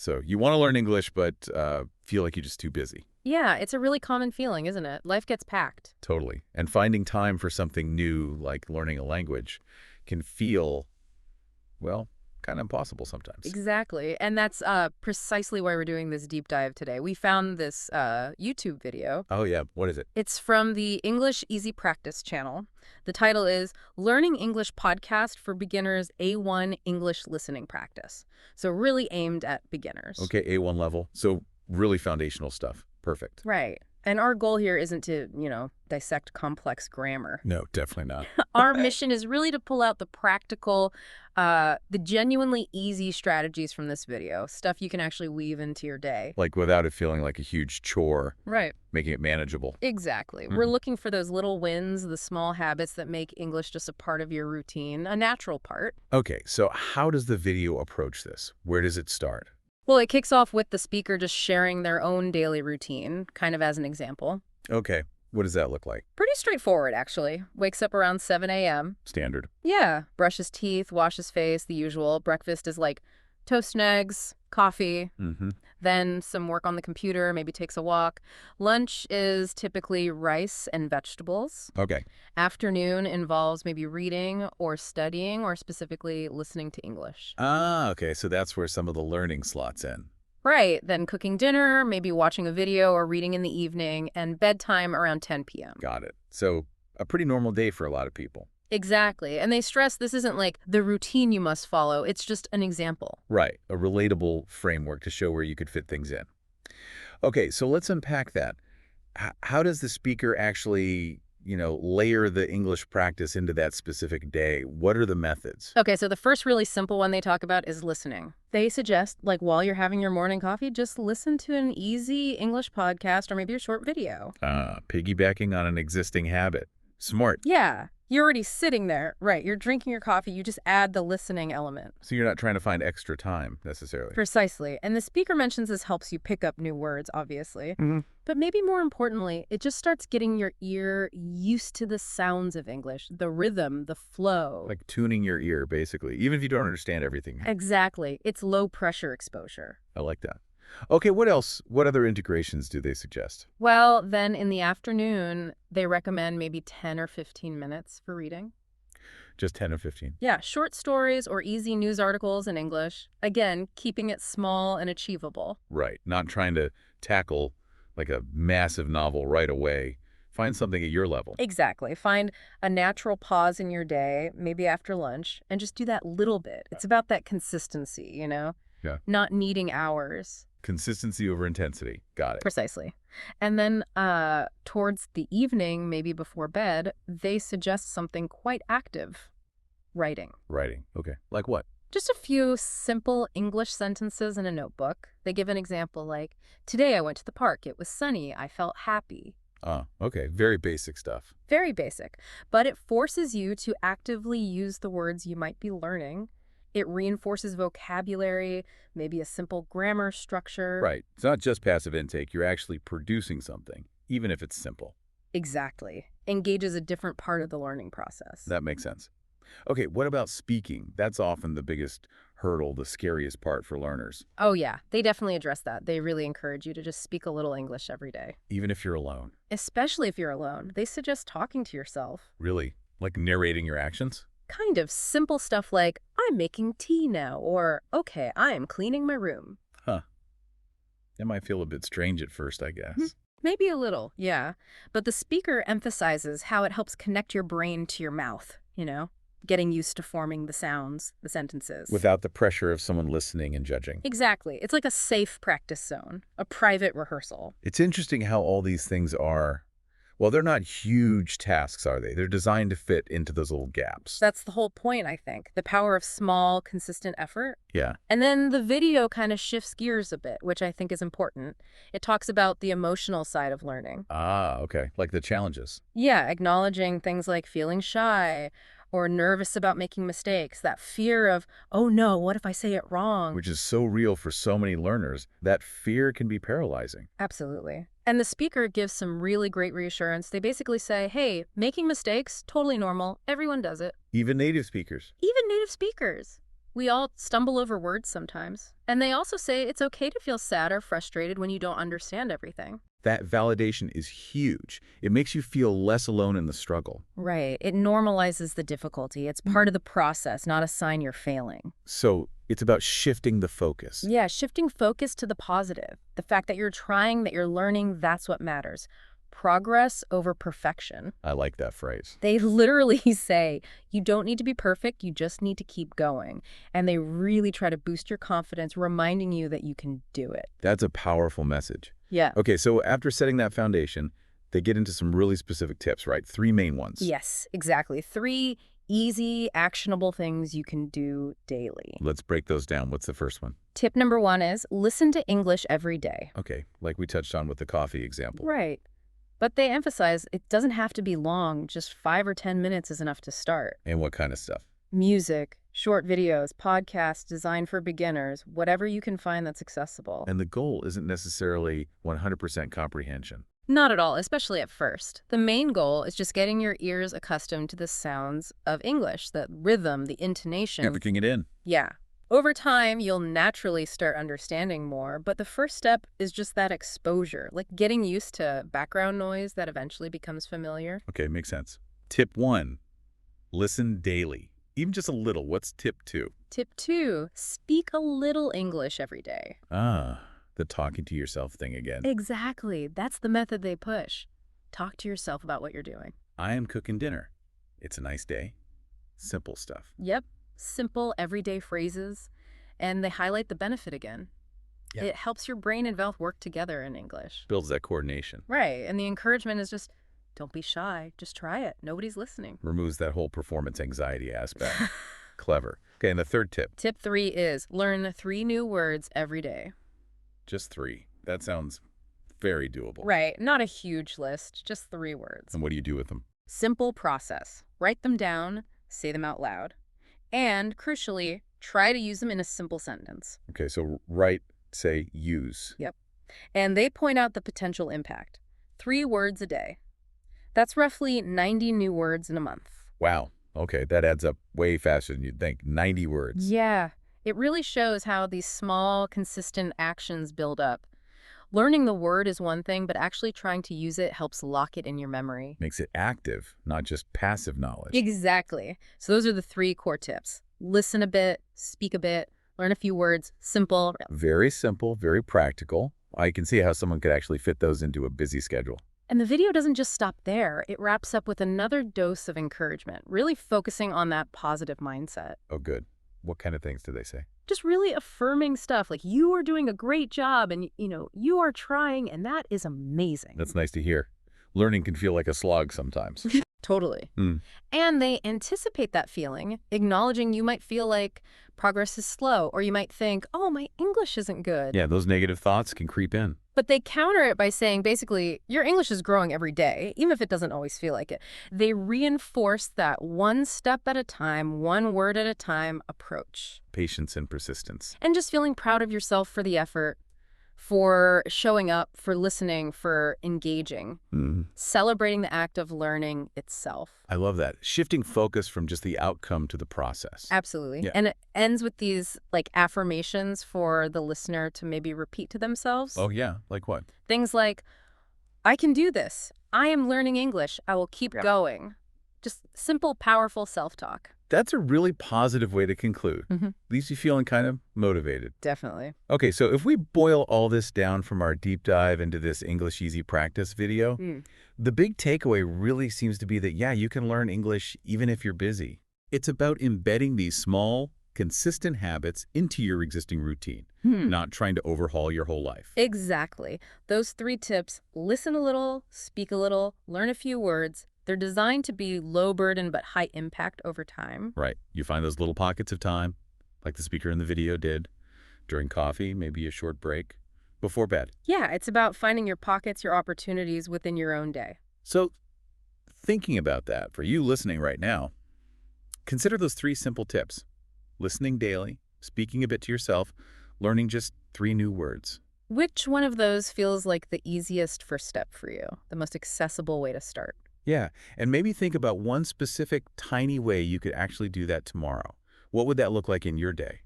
So you want to learn English, but feel like you're just too busy. Yeah, it's a really common feeling, isn't it? Life gets packed. Totally. And finding time for something new, like learning a language, can feel, well, kind of impossible sometimes. Exactly. And that's precisely why we're doing this deep dive today. We found this YouTube video. Oh, yeah. What is it? It's from the English Easy Practice channel. The title is Learning English Podcast for Beginners A1 English Listening Practice. So really aimed at beginners. Okay, A1 level. So really foundational stuff. Perfect. Right. And our goal here isn't to, dissect complex grammar. No, definitely not. Our mission is really to pull out the practical, the genuinely easy strategies from this video, stuff you can actually weave into your day. Like without it feeling like a huge chore. Right. Making it manageable. Exactly. We're looking for those little wins, the small habits that make English just a part of your routine, a natural part. Okay, so how does the video approach this? Where does it start? Well, it kicks off with the speaker just sharing their own daily routine, kind of as an example. Okay, what does that look like? Pretty straightforward, actually. Wakes up around 7 a.m. Standard. Yeah. Brushes teeth, washes face, the usual. Breakfast is like toast and eggs, coffee, then some work on the computer, maybe takes a walk. Lunch is typically rice and vegetables. Okay. Afternoon involves maybe reading or studying or specifically listening to English. Ah, okay, so that's where some of the learning slots in. Right. Then cooking dinner, maybe watching a video or reading in the evening, and bedtime around 10 p.m. Got it. So a pretty normal day for a lot of people. Exactly. And they stress this isn't like the routine you must follow. It's just an example. Right, a relatable framework to show where you could fit things in. Okay, so let's unpack that. How does the speaker actually, layer the English practice into that specific day? What are the methods? Okay, so the first really simple one they talk about is listening. They suggest, like while you're having your morning coffee, just listen to an easy English podcast or maybe a short video. Piggybacking on an existing habit. Smart. Yeah. You're already sitting there. Right. You're drinking your coffee. You just add the listening element. So you're not trying to find extra time, necessarily. Precisely. And the speaker mentions this helps you pick up new words, obviously. But maybe more importantly, it just starts getting your ear used to the sounds of English, the rhythm, the flow. Like tuning your ear, basically, even if you don't understand everything. Exactly. It's low-pressure exposure. I like that. Okay, what else? What other integrations do they suggest? Well, then in the afternoon, they recommend maybe 10 or 15 minutes for reading. Just 10 or 15? Yeah, short stories or easy news articles in English. Again, keeping it small and achievable. Right, not trying to tackle like a massive novel right away. Find something at your level. Exactly. Find a natural pause in your day, maybe after lunch, and just do that little bit. It's about that consistency, Yeah. Not needing hours. Consistency over intensity. Got it. Precisely. And then towards the evening, maybe before bed, they suggest something quite active. Writing. Writing. Okay. Like what? Just a few simple English sentences in a notebook. They give an example like, today I went to the park. It was sunny. I felt happy. Okay. Very basic stuff. Very basic. But it forces you to actively use the words you might be learning. It reinforces vocabulary, maybe a simple grammar structure. Right. It's not just passive intake. You're actually producing something, even if it's simple. Exactly. Engages a different part of the learning process. That makes sense. Okay, what about speaking? That's often the biggest hurdle, the scariest part for learners. Oh, yeah. They definitely address that. They really encourage you to just speak a little English every day. Even if you're alone. Especially if you're alone. They suggest talking to yourself. Really? Like narrating your actions? Kind of simple stuff like, I'm making tea now, or, okay, I'm cleaning my room. Huh. That might feel a bit strange at first, I guess. Maybe a little, yeah. But the speaker emphasizes how it helps connect your brain to your mouth, getting used to forming the sounds, the sentences. Without the pressure of someone listening and judging. Exactly. It's like a safe practice zone, a private rehearsal. It's interesting how all these things are, well, they're not huge tasks, are they? They're designed to fit into those little gaps. That's the whole point, I think. The power of small, consistent effort. Yeah. And then the video kind of shifts gears a bit, which I think is important. It talks about the emotional side of learning. Okay. Like the challenges. Yeah, acknowledging things like feeling shy or nervous about making mistakes, that fear of, oh no, what if I say it wrong? Which is so real for so many learners. That fear can be paralyzing. Absolutely. And the speaker gives some really great reassurance. They basically say, hey, making mistakes, totally normal. Everyone does it. Even native speakers. Even native speakers. We all stumble over words sometimes. And they also say it's okay to feel sad or frustrated when you don't understand everything. That validation is huge. It makes you feel less alone in the struggle. Right. It normalizes the difficulty. It's part of the process, not a sign you're failing. So it's about shifting the focus. Yeah, shifting focus to the positive. The fact that you're trying, that you're learning, that's what matters. Progress over perfection. I like that phrase. They literally say you don't need to be perfect, you just need to keep going. And they really try to boost your confidence, reminding you that you can do it. That's a powerful message. Yeah. Okay, so after setting that foundation, they get into some really specific tips, right? 3 main ones. Yes, exactly. 3 easy, actionable things you can do daily. Let's break those down. What's the first one? Tip number 1 is listen to English every day. Okay, like we touched on with the coffee example. Right. But they emphasize it doesn't have to be long, just 5 or 10 minutes is enough to start. And what kind of stuff? Music, short videos, podcasts designed for beginners, whatever you can find that's accessible. And the goal isn't necessarily 100% comprehension. Not at all, especially at first. The main goal is just getting your ears accustomed to the sounds of English, the rhythm, the intonation. Working it in. Yeah. Over time, you'll naturally start understanding more, but the first step is just that exposure, like getting used to background noise that eventually becomes familiar. Okay, makes sense. Tip 1, listen daily. Even just a little. What's tip 2? Tip 2, speak a little English every day. The talking to yourself thing again. Exactly. That's the method they push. Talk to yourself about what you're doing. I am cooking dinner. It's a nice day. Simple stuff. Yep. Simple, everyday phrases, and they highlight the benefit again. Yeah. It helps your brain and mouth work together in English. Builds that coordination. Right, and the encouragement is just, don't be shy, just try it. Nobody's listening. Removes that whole performance anxiety aspect. Clever. Okay, and the third tip. Tip 3 is learn 3 new words every day. Just 3. That sounds very doable. Right, not a huge list, just 3 words. And what do you do with them? Simple process. Write them down, say them out loud. And, crucially, try to use them in a simple sentence. Okay, so write, say, use. Yep. And they point out the potential impact. 3 words a day. That's roughly 90 new words in a month. Wow. Okay, that adds up way faster than you'd think. 90 words. Yeah. It really shows how these small, consistent actions build up. Learning the word is one thing, but actually trying to use it helps lock it in your memory. Makes it active, not just passive knowledge. Exactly. So those are the 3 core tips. Listen a bit, speak a bit, learn a few words, simple. Very simple, very practical. I can see how someone could actually fit those into a busy schedule. And the video doesn't just stop there. It wraps up with another dose of encouragement, really focusing on that positive mindset. Oh, good. What kind of things do they say? Just really affirming stuff like you are doing a great job and, you are trying and that is amazing. That's nice to hear. Learning can feel like a slog sometimes. Totally. And they anticipate that feeling, acknowledging you might feel like progress is slow, or you might think, oh, my English isn't good. Yeah, those negative thoughts can creep in. But they counter it by saying, basically, your English is growing every day, even if it doesn't always feel like it. They reinforce that one step at a time, one word at a time approach. Patience and persistence. And just feeling proud of yourself for the effort, for showing up, for listening, for engaging, celebrating the act of learning itself. I love that. Shifting focus from just the outcome to the process. Absolutely. Yeah. And it ends with these affirmations for the listener to maybe repeat to themselves. Oh, yeah. Like what? Things like, I can do this. I am learning English. I will keep going. Just simple, powerful self-talk. That's a really positive way to conclude. Leaves you feeling kind of motivated. Definitely. Okay, so if we boil all this down from our deep dive into this English Easy Practice video, the big takeaway really seems to be that, yeah, you can learn English even if you're busy. It's about embedding these small, consistent habits into your existing routine, not trying to overhaul your whole life. Exactly. Those 3 tips, listen a little, speak a little, learn a few words. They're designed to be low burden but high impact over time. Right. You find those little pockets of time, like the speaker in the video did, during coffee, maybe a short break, before bed. Yeah, it's about finding your pockets, your opportunities within your own day. So thinking about that, for you listening right now, consider those 3 simple tips. Listening daily, speaking a bit to yourself, learning just 3 new words. Which one of those feels like the easiest first step for you, the most accessible way to start? Yeah, and maybe think about one specific tiny way you could actually do that tomorrow. What would that look like in your day?